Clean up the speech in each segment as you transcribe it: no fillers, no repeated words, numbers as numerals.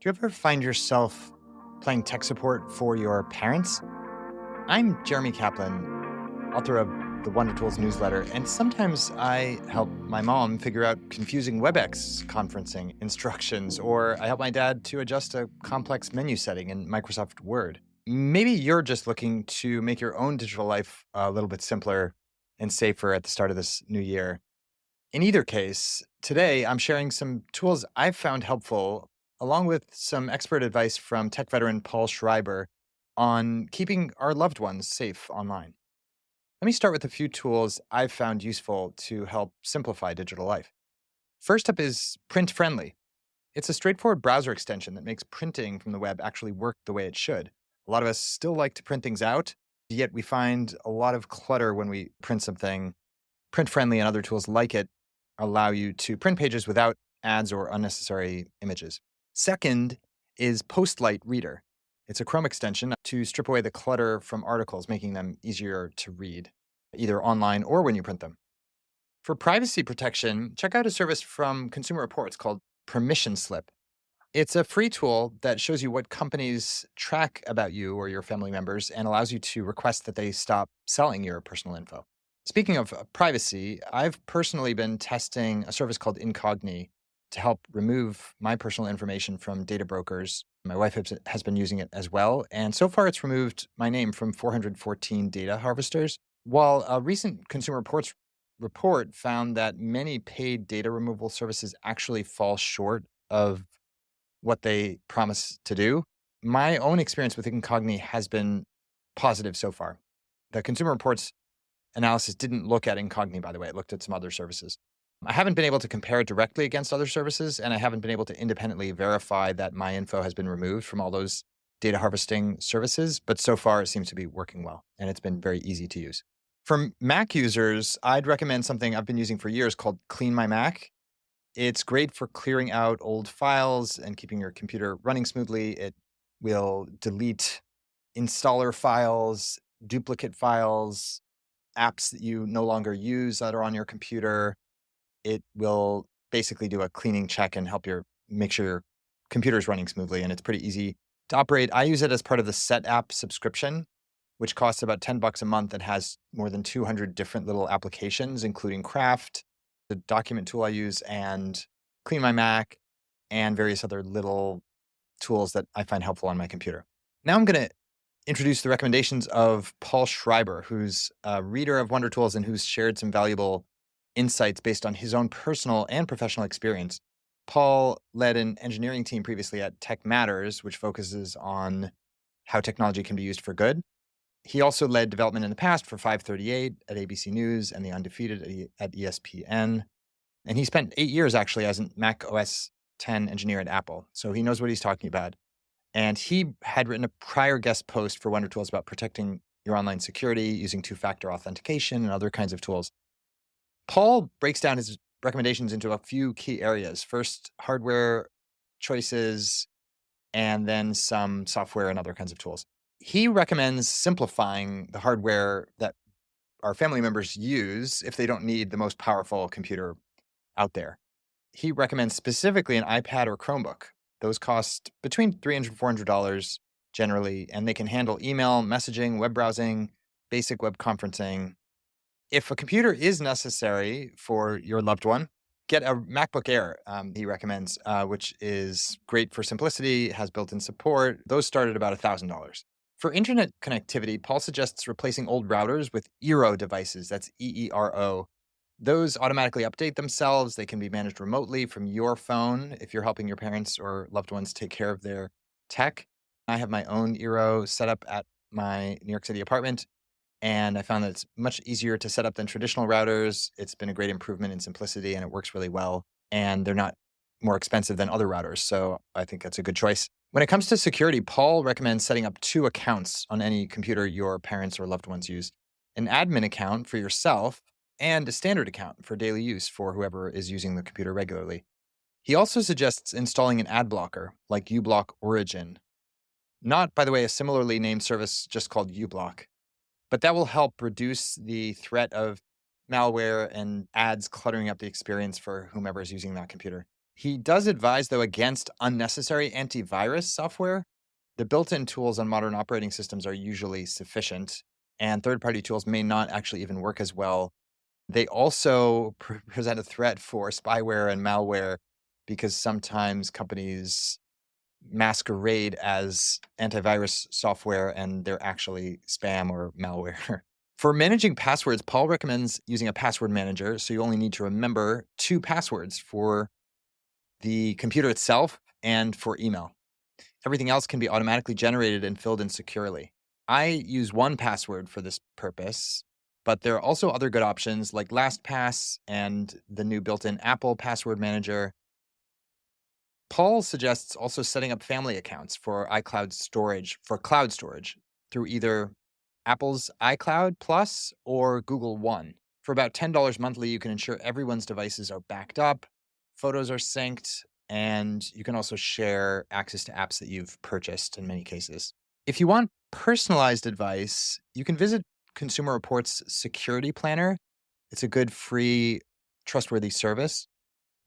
Do you ever find yourself playing tech support for your parents? I'm Jeremy Kaplan, author of the Wonder Tools newsletter, and sometimes I help my mom figure out confusing WebEx conferencing instructions, or I help my dad to adjust a complex menu setting in Microsoft Word. Maybe you're just looking to make your own digital life a little bit simpler and safer at the start of this new year. In either case, today I'm sharing some tools I've found helpful, along with some expert advice from tech veteran Paul Schreiber on keeping our loved ones safe online. Let me start with a few tools I've found useful to help simplify digital life. First up is Print Friendly. It's a straightforward browser extension that makes printing from the web actually work the way it should. A lot of us still like to print things out, yet we find a lot of clutter when we print something. Print Friendly and other tools like it allow you to print pages without ads or unnecessary images. Second is Postlight Reader. It's a Chrome extension to strip away the clutter from articles, making them easier to read, either online or when you print them. For privacy protection, check out a service from Consumer Reports called Permission Slip. It's a free tool that shows you what companies track about you or your family members and allows you to request that they stop selling your personal info. Speaking of privacy, I've personally been testing a service called Incogni to help remove my personal information from data brokers. My wife has been using it as well. And so far, it's removed my name from 414 data harvesters. While a recent Consumer Reports report found that many paid data removal services actually fall short of what they promise to do, my own experience with Incogni has been positive so far. The Consumer Reports analysis didn't look at Incogni, by the way. It looked at some other services. I haven't been able to compare it directly against other services, and I haven't been able to independently verify that my info has been removed from all those data harvesting services. But so far, it seems to be working well, and it's been very easy to use. For Mac users, I'd recommend something I've been using for years called Clean My Mac. It's great for clearing out old files and keeping your computer running smoothly. It will delete installer files, duplicate files, apps that you no longer use that are on your computer. It will basically do a cleaning check and help make sure your computer is running smoothly. And it's pretty easy to operate. I use it as part of the Set app subscription, which costs about $10 a month and has more than 200 different little applications, including Craft, the document tool I use, and Clean My Mac, and various other little tools that I find helpful on my computer. Now I'm going to introduce the recommendations of Paul Schreiber, who's a reader of Wonder Tools and who's shared some valuable insights based on his own personal and professional experience. Paul led an engineering team previously at Tech Matters, which focuses on how technology can be used for good. He also led development in the past for 538 at ABC News and The Undefeated at ESPN. And he spent 8 years actually as a Mac OS 10 engineer at Apple. So he knows what he's talking about. And he had written a prior guest post for Wonder Tools about protecting your online security using two-factor authentication and other kinds of tools. Paul breaks down his recommendations into a few key areas. First, hardware choices, and then some software and other kinds of tools. He recommends simplifying the hardware that our family members use if they don't need the most powerful computer out there. He recommends specifically an iPad or Chromebook. Those cost between $300 and $400 generally, and they can handle email, messaging, web browsing, basic web conferencing. If a computer is necessary for your loved one, get a MacBook Air, he recommends, which is great for simplicity, has built-in support. Those start at about $1,000. For internet connectivity, Paul suggests replacing old routers with eero devices. That's EERO. Those automatically update themselves. They can be managed remotely from your phone if you're helping your parents or loved ones take care of their tech. I have my own eero set up at my New York City apartment, and I found that it's much easier to set up than traditional routers. It's been a great improvement in simplicity, and it works really well. And they're not more expensive than other routers, so I think that's a good choice. When it comes to security, Paul recommends setting up 2 accounts on any computer your parents or loved ones use: an admin account for yourself and a standard account for daily use for whoever is using the computer regularly. He also suggests installing an ad blocker like uBlock Origin. Not, by the way, a similarly named service just called uBlock, but that will help reduce the threat of malware and ads cluttering up the experience for whomever is using that computer. He does advise, though, against unnecessary antivirus software. The built-in tools on modern operating systems are usually sufficient, and third-party tools may not actually even work as well. They also present a threat for spyware and malware because sometimes companies masquerade as antivirus software and they're actually spam or malware. For managing passwords, Paul recommends using a password manager, so you only need to remember 2 passwords for the computer itself and for email. Everything else can be automatically generated and filled in securely. I use 1Password for this purpose, but there are also other good options like LastPass and the new built-in Apple password manager. Paul suggests also setting up family accounts for iCloud storage, for cloud storage, through either Apple's iCloud Plus or Google One. For about $10 monthly, you can ensure everyone's devices are backed up, photos are synced, and you can also share access to apps that you've purchased in many cases. If you want personalized advice, you can visit Consumer Reports Security Planner. It's a good, free, trustworthy service.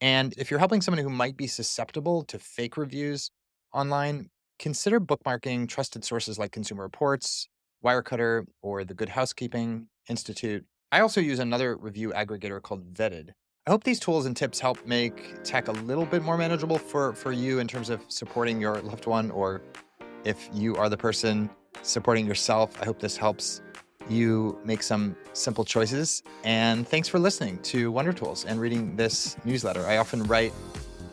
And if you're helping someone who might be susceptible to fake reviews online, consider bookmarking trusted sources like Consumer Reports, Wirecutter, or the Good Housekeeping Institute. I also use another review aggregator called Vetted. I hope these tools and tips help make tech a little bit more manageable for you in terms of supporting your loved one, or if you are the person supporting yourself. I hope this helps you make some simple choices. And thanks for listening to Wonder Tools and reading this newsletter. I often write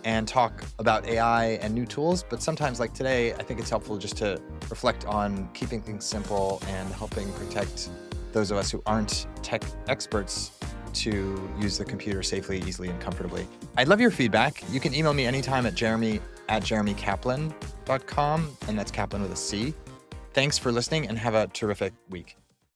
and talk about AI and new tools, but sometimes, like today, I think it's helpful just to reflect on keeping things simple and helping protect those of us who aren't tech experts to use the computer safely, easily, and comfortably. I'd love your feedback. You can email me anytime at jeremy@jeremykaplan.com, and that's Kaplan with a C. Thanks for listening and have a terrific week.